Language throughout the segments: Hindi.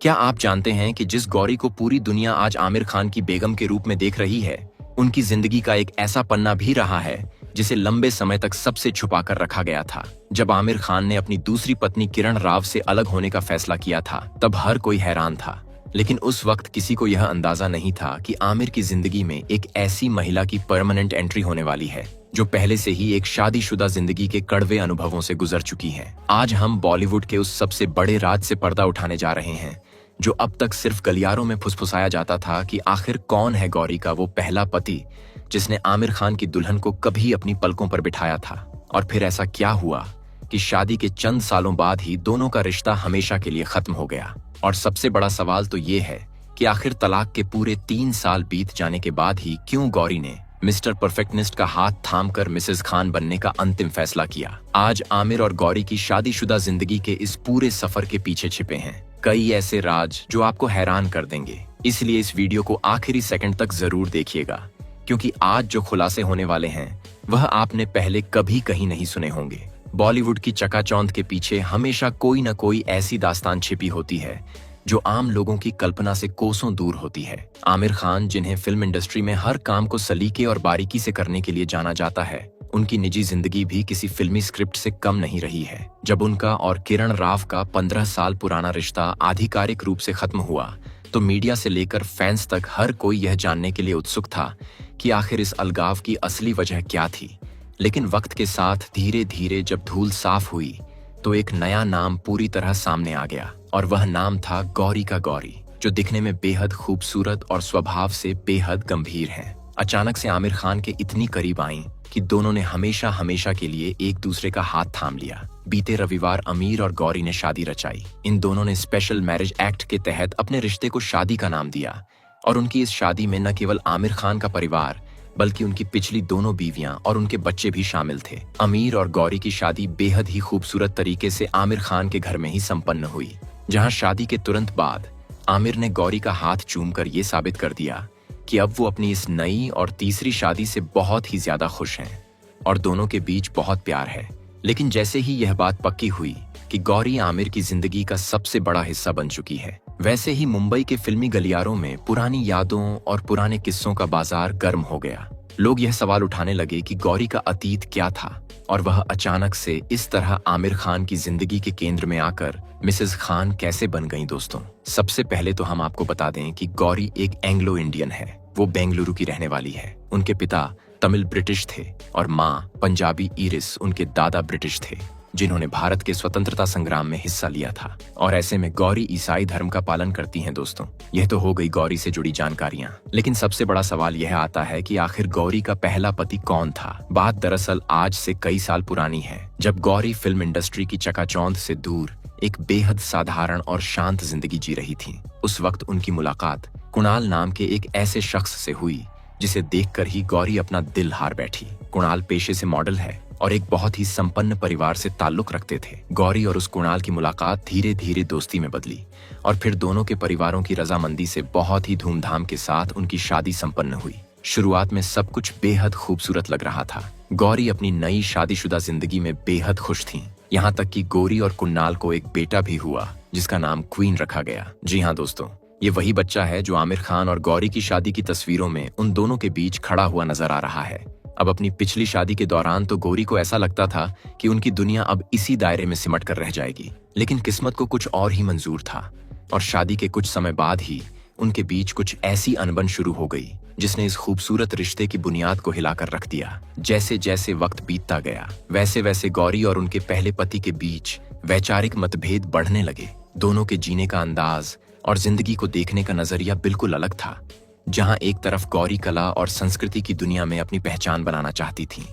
क्या आप जानते हैं कि जिस गौरी को पूरी दुनिया आज आमिर खान की बेगम के रूप में देख रही है, उनकी जिंदगी का एक ऐसा पन्ना भी रहा है जिसे लंबे समय तक सबसे छुपा कर रखा गया था। जब आमिर खान ने अपनी दूसरी पत्नी किरण राव से अलग होने का फैसला किया था, तब हर कोई हैरान था, लेकिन उस वक्त किसी को यह अंदाजा नहीं था कि आमिर की जिंदगी में एक ऐसी महिला की परमानेंट एंट्री होने वाली है जो पहले से ही एक शादीशुदा जिंदगी के कड़वे अनुभवों से गुजर चुकी है। आज हम बॉलीवुड के उस सबसे बड़े राज से पर्दा उठाने जा रहे हैं जो अब तक सिर्फ गलियारों में फुसफुसाया जाता था कि आखिर कौन है गौरी का वो पहला पति जिसने आमिर खान की दुल्हन को कभी अपनी पलकों पर बिठाया था। और फिर ऐसा क्या हुआ कि शादी के चंद सालों बाद ही दोनों का रिश्ता हमेशा के लिए खत्म हो गया। और सबसे बड़ा सवाल तो ये है कि आखिर तलाक के पूरे 3 साल बीत जाने के बाद ही क्यों गौरी ने मिस्टर परफेक्टनिस्ट का हाथ थामकर मिसेस खान बनने का अंतिम फैसला किया। आज आमिर और गौरी की शादीशुदा जिंदगी के इस पूरे सफर के पीछे छिपे हैं कई ऐसे राज जो आपको हैरान कर देंगे। इसलिए इस वीडियो को आखिरी सेकंड तक जरूर देखिएगा, क्योंकि आज जो खुलासे होने वाले हैं वह आपने पहले कभी कहीं नहीं सुने होंगे। बॉलीवुड की चकाचौंध के पीछे हमेशा कोई न कोई ऐसी दास्तान छिपी होती है जो आम लोगों की कल्पना से कोसों दूर होती है। आमिर खान, जिन्हें फिल्म इंडस्ट्री में हर काम को सलीके और बारीकी से करने के लिए जाना जाता है, उनकी निजी जिंदगी भी किसी फिल्मी स्क्रिप्ट से कम नहीं रही है। जब उनका और किरण राव का 15 साल पुराना रिश्ता आधिकारिक रूप से खत्म हुआ, तो मीडिया से लेकर फैंस तक हर कोई यह जानने के लिए उत्सुक था कि आखिर इस अलगाव की असली वजह क्या थी। लेकिन वक्त के साथ धीरे धीरे जब धूल साफ हुई तो एक नया नाम पूरी तरह सामने आ गया, और वह नाम था गौरी का गौरी, जो दिखने में बेहद खूबसूरत और स्वभाव से बेहद गंभीर हैं। अचानक से आमिर खान के इतनी करीब आईं कि दोनों ने हमेशा हमेशा के लिए एक दूसरे का हाथ थाम लिया। बीते रविवार आमिर और गौरी ने शादी रचाई। इन दोनों ने स्पेशल मैरिज एक्ट के तहत अपने रिश्ते को शादी का नाम दिया, और उनकी इस शादी में न केवल आमिर खान का परिवार बल्कि उनकी पिछली दोनों बीवियां और उनके बच्चे भी शामिल थे। आमिर और गौरी की शादी बेहद ही खूबसूरत तरीके से आमिर खान के घर में ही संपन्न हुई, जहां शादी के तुरंत बाद आमिर ने गौरी का हाथ चूमकर ये साबित कर दिया कि अब वो अपनी इस नई और तीसरी शादी से बहुत ही ज्यादा खुश हैं और दोनों के बीच बहुत प्यार है। लेकिन जैसे ही यह बात पक्की हुई कि गौरी आमिर की जिंदगी का सबसे बड़ा हिस्सा बन चुकी है, वैसे ही मुंबई के फिल्मी गलियारों में पुरानी यादों और पुराने किस्सों का बाजार गर्म हो गया। लोग यह सवाल उठाने लगे कि गौरी का अतीत क्या था और वह अचानक से इस तरह आमिर खान की जिंदगी के केंद्र में आकर मिसेस खान कैसे बन गईं। दोस्तों, सबसे पहले तो हम आपको बता दें कि गौरी एक एंग्लो इंडियन है। वो बेंगलुरु की रहने वाली है। उनके पिता तमिल ब्रिटिश थे और माँ पंजाबी इरिस उनके दादा ब्रिटिश थे, जिन्होंने भारत के स्वतंत्रता संग्राम में हिस्सा लिया था। और ऐसे में गौरी ईसाई धर्म का पालन करती हैं। दोस्तों, यह तो हो गई गौरी से जुड़ी जानकारियां, लेकिन सबसे बड़ा सवाल यह आता है कि आखिर गौरी का पहला पति कौन था। बात दरअसल आज से कई साल पुरानी है, जब गौरी फिल्म इंडस्ट्री की चकाचौंध से दूर एक बेहद साधारण और शांत जिंदगी जी रही थी। उस वक्त उनकी मुलाकात कुणाल नाम के एक ऐसे शख्स से हुई जिसे देखकर ही गौरी अपना दिल हार बैठी। कुणाल पेशे से मॉडल है और एक बहुत ही संपन्न परिवार से ताल्लुक रखते थे। गौरी और उस कुणाल की मुलाकात धीरे धीरे दोस्ती में बदली और फिर दोनों के परिवारों की रजामंदी से बहुत ही धूमधाम के साथ उनकी शादी संपन्न हुई। शुरुआत में सब कुछ बेहद खूबसूरत लग रहा था। गौरी अपनी नई शादीशुदा जिंदगी में बेहद खुश थीं, यहाँ तक कि गौरी और कुणाल को एक बेटा भी हुआ जिसका नाम क्वीन रखा गया। जी हाँ दोस्तों, ये वही बच्चा है जो आमिर खान और गौरी की शादी की तस्वीरों में उन दोनों के बीच खड़ा हुआ नजर आ रहा है। अब अपनी पिछली शादी के दौरान तो गौरी को ऐसा लगता था कि उनकी दुनिया अब इसी दायरे में सिमट कर रह जाएगी, लेकिन किस्मत को कुछ और ही मंजूर था और शादी के कुछ समय बाद ही उनके बीच कुछ ऐसी अनबन शुरू हो गई जिसने इस खूबसूरत रिश्ते की बुनियाद को हिलाकर रख दिया। जैसे जैसे वक्त बीतता गया, वैसे वैसे गौरी और उनके पहले पति के बीच वैचारिक मतभेद बढ़ने लगे। दोनों के जीने का अंदाज और जिंदगी को देखने का नजरिया बिल्कुल अलग था। जहां एक तरफ गौरी कला और संस्कृति की दुनिया में अपनी पहचान बनाना चाहती थी,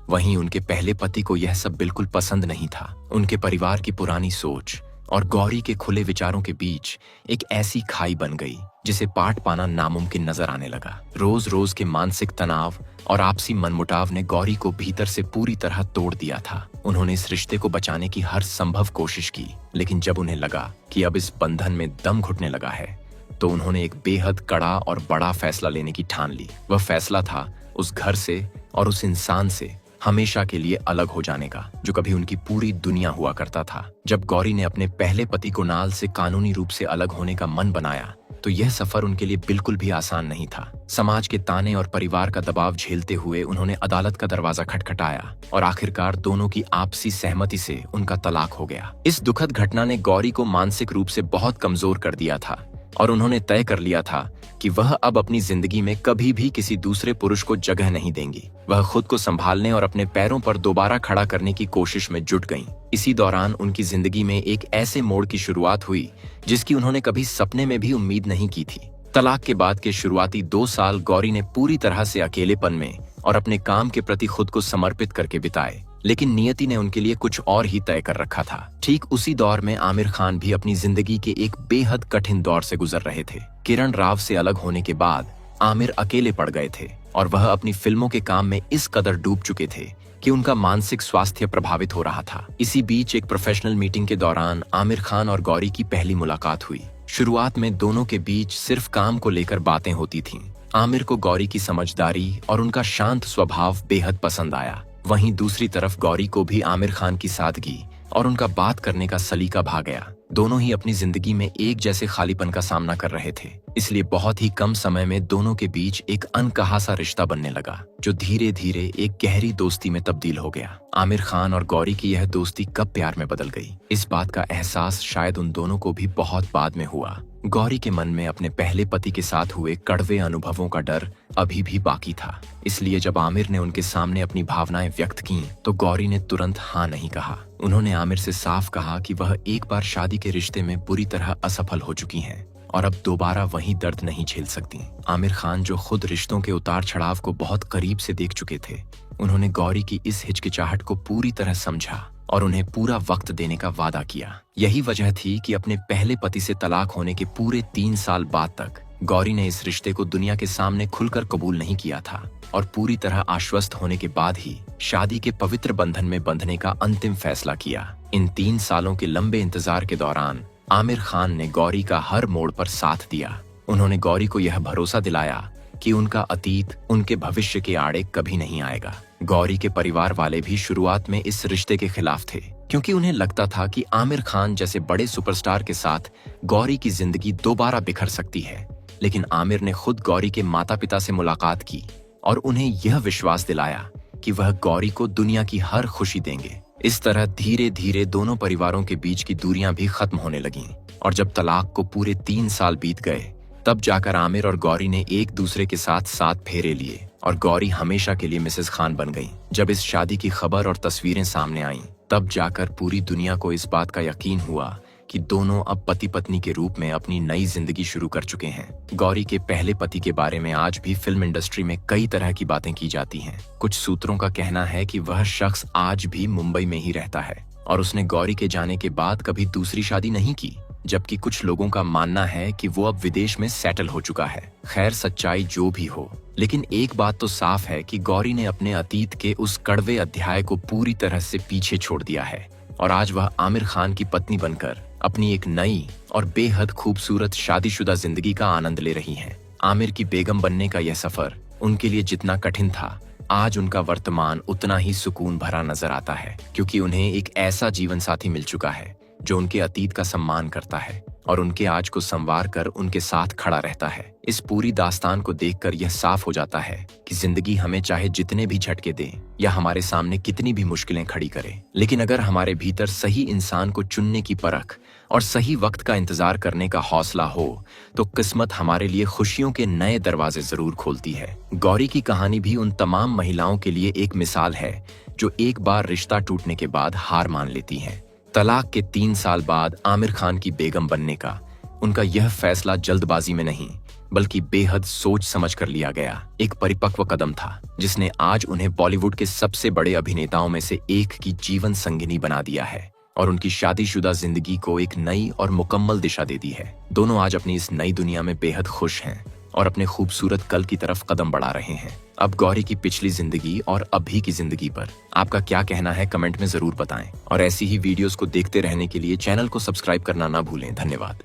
वहीं उनके पहले पति को यह सब बिल्कुल पसंद नहीं था। उनके परिवार की पुरानी सोच और गौरी के खुले विचारों के बीच एक ऐसी खाई बन गई जिसे पाट पाना नामुमकिन नजर आने लगा। रोज रोज के मानसिक तनाव और आपसी मनमुटाव ने गौरी को भीतर से पूरी तरह तोड़ दिया था। उन्होंने इस रिश्ते को बचाने की हर संभव कोशिश की, लेकिन जब उन्हें लगा कि अब इस बंधन में दम घुटने लगा है, तो उन्होंने एक बेहद कड़ा और बड़ा फैसला लेने की ठान ली। वह फैसला था उस घर से और उस इंसान से हमेशा के लिए अलग हो जाने का, जो कभी उनकी पूरी दुनिया हुआ करता था। जब गौरी ने अपने पहले पति कुणाल से कानूनी रूप से अलग होने का मन बनाया तो यह सफर उनके लिए बिल्कुल भी आसान नहीं था। समाज के ताने और परिवार का दबाव झेलते हुए उन्होंने अदालत का दरवाजा खटखटाया और आखिरकार दोनों की आपसी सहमति से उनका तलाक हो गया। इस दुखद घटना ने गौरी को मानसिक रूप से बहुत कमजोर कर दिया था और उन्होंने तय कर लिया था कि वह अब अपनी जिंदगी में कभी भी किसी दूसरे पुरुष को जगह नहीं देंगी। वह खुद को संभालने और अपने पैरों पर दोबारा खड़ा करने की कोशिश में जुट गईं। इसी दौरान उनकी जिंदगी में एक ऐसे मोड़ की शुरुआत हुई जिसकी उन्होंने कभी सपने में भी उम्मीद नहीं की थी। तलाक के बाद के शुरुआती 2 साल गौरी ने पूरी तरह से अकेलेपन में और अपने काम के प्रति खुद को समर्पित करके बिताए, लेकिन नियति ने उनके लिए कुछ और ही तय कर रखा था। ठीक उसी दौर में आमिर खान भी अपनी जिंदगी के एक बेहद कठिन दौर से गुजर रहे थे। किरण राव से अलग होने के बाद आमिर अकेले पड़ गए थे और वह अपनी फिल्मों के काम में इस कदर डूब चुके थे कि उनका मानसिक स्वास्थ्य प्रभावित हो रहा था। इसी बीच एक प्रोफेशनल मीटिंग के दौरान आमिर खान और गौरी की पहली मुलाकात हुई। शुरुआत में दोनों के बीच सिर्फ काम को लेकर बातें होती थीं। आमिर को गौरी की समझदारी और उनका शांत स्वभाव बेहद पसंद आया। वहीं दूसरी तरफ गौरी को भी आमिर खान की सादगी और उनका बात करने का सलीका भा गया। दोनों ही अपनी जिंदगी में एक जैसे खालीपन का सामना कर रहे थे, इसलिए बहुत ही कम समय में दोनों के बीच एक अनकहा सा रिश्ता बनने लगा, जो धीरे धीरे एक गहरी दोस्ती में तब्दील हो गया। आमिर खान और गौरी की यह दोस्ती कब प्यार में बदल गई, इस बात का एहसास शायद उन दोनों को भी बहुत बाद में हुआ। गौरी के मन में अपने पहले पति के साथ हुए कड़वे अनुभवों का डर अभी भी बाकी था, इसलिए जब आमिर ने उनके सामने अपनी भावनाएं व्यक्त की तो गौरी ने तुरंत हाँ नहीं कहा। उन्होंने आमिर से साफ कहा कि वह एक बार शादी के रिश्ते में बुरी तरह असफल हो चुकी हैं और अब दोबारा वही दर्द नहीं झेल सकती। आमिर खान, जो खुद रिश्तों के उतार चढ़ाव को बहुत करीब से देख चुके थे, उन्होंने गौरी की इस हिचकिचाहट को पूरी तरह समझा और उन्हें पूरा वक्त देने का वादा किया। यही वजह थी कि अपने पहले पति से तलाक होने के पूरे 3 साल बाद तक गौरी ने इस रिश्ते को दुनिया के सामने खुलकर कबूल नहीं किया था और पूरी तरह आश्वस्त होने के बाद ही शादी के पवित्र बंधन में बंधने का अंतिम फैसला किया। इन 3 सालों के लंबे इंतजार के दौरान आमिर खान ने गौरी का हर मोड़ पर साथ दिया। उन्होंने गौरी को यह भरोसा दिलाया कि उनका अतीत उनके भविष्य के आड़े कभी नहीं आएगा। गौरी के परिवार वाले भी शुरुआत में इस रिश्ते के खिलाफ थे, क्योंकि उन्हें लगता था कि आमिर खान जैसे बड़े सुपरस्टार के साथ गौरी की जिंदगी दोबारा बिखर सकती है। लेकिन आमिर ने खुद गौरी के माता पिता से मुलाकात की और उन्हें यह विश्वास दिलाया कि वह गौरी को दुनिया की हर खुशी देंगे। इस तरह धीरे धीरे दोनों परिवारों के बीच की दूरियां भी खत्म होने लगीं और जब तलाक को पूरे 3 साल बीत गए तब जाकर आमिर और गौरी ने एक दूसरे के साथ 7 फेरे लिए और गौरी हमेशा के लिए मिसेस खान बन गई। जब इस शादी की खबर और तस्वीरें सामने आईं, तब जाकर पूरी दुनिया को इस बात का यकीन हुआ कि दोनों अब पति पत्नी के रूप में अपनी नई जिंदगी शुरू कर चुके हैं। गौरी के पहले पति के बारे में आज भी फिल्म इंडस्ट्री में कई तरह की बातें की जाती हैं। कुछ सूत्रों का कहना है कि वह शख्स आज भी मुंबई में ही रहता है और उसने गौरी के जाने के बाद कभी दूसरी शादी नहीं की, जबकि कुछ लोगों का मानना है कि वो अब विदेश में सेटल हो चुका है। खैर, सच्चाई जो भी हो, लेकिन एक बात तो साफ है कि गौरी ने अपने अतीत के उस कड़वे अध्याय को पूरी तरह से पीछे छोड़ दिया है और आज वह आमिर खान की पत्नी बनकर अपनी एक नई और बेहद खूबसूरत शादीशुदा जिंदगी का आनंद ले रही हैं। आमिर की बेगम बनने का यह सफर उनके लिए जितना कठिन था, आज उनका वर्तमान उतना ही सुकून भरा नजर आता है, क्योंकि उन्हें एक ऐसा जीवन साथी मिल चुका है जो उनके अतीत का सम्मान करता है और उनके आज को संवार कर उनके साथ खड़ा रहता है। इस पूरी दास्तान को देखकर यह साफ हो जाता है कि जिंदगी हमें चाहे जितने भी झटके दे या हमारे सामने कितनी भी मुश्किलें खड़ी करे, लेकिन अगर हमारे भीतर सही इंसान को चुनने की परख और सही वक्त का इंतजार करने का हौसला हो तो किस्मत हमारे लिए खुशियों के नए दरवाजे जरूर खोलती है। गौरी की कहानी भी उन तमाम महिलाओं के लिए एक मिसाल है जो एक बार रिश्ता टूटने के बाद हार मान लेती हैं। तलाक के 3 साल बाद आमिर खान की बेगम बनने का उनका यह फैसला जल्दबाजी में नहीं बल्कि बेहद सोच समझ कर लिया गया एक परिपक्व कदम था, जिसने आज उन्हें बॉलीवुड के सबसे बड़े अभिनेताओं में से एक की जीवन संगिनी बना दिया है और उनकी शादीशुदा जिंदगी को एक नई और मुकम्मल दिशा दे दी है। दोनों आज अपनी इस नई दुनिया में बेहद खुश हैं और अपने खूबसूरत कल की तरफ कदम बढ़ा रहे हैं। अब गौरी की पिछली जिंदगी और अभी की जिंदगी पर आपका क्या कहना है, कमेंट में जरूर बताएं और ऐसी ही वीडियोस को देखते रहने के लिए चैनल को सब्सक्राइब करना ना भूलें। धन्यवाद।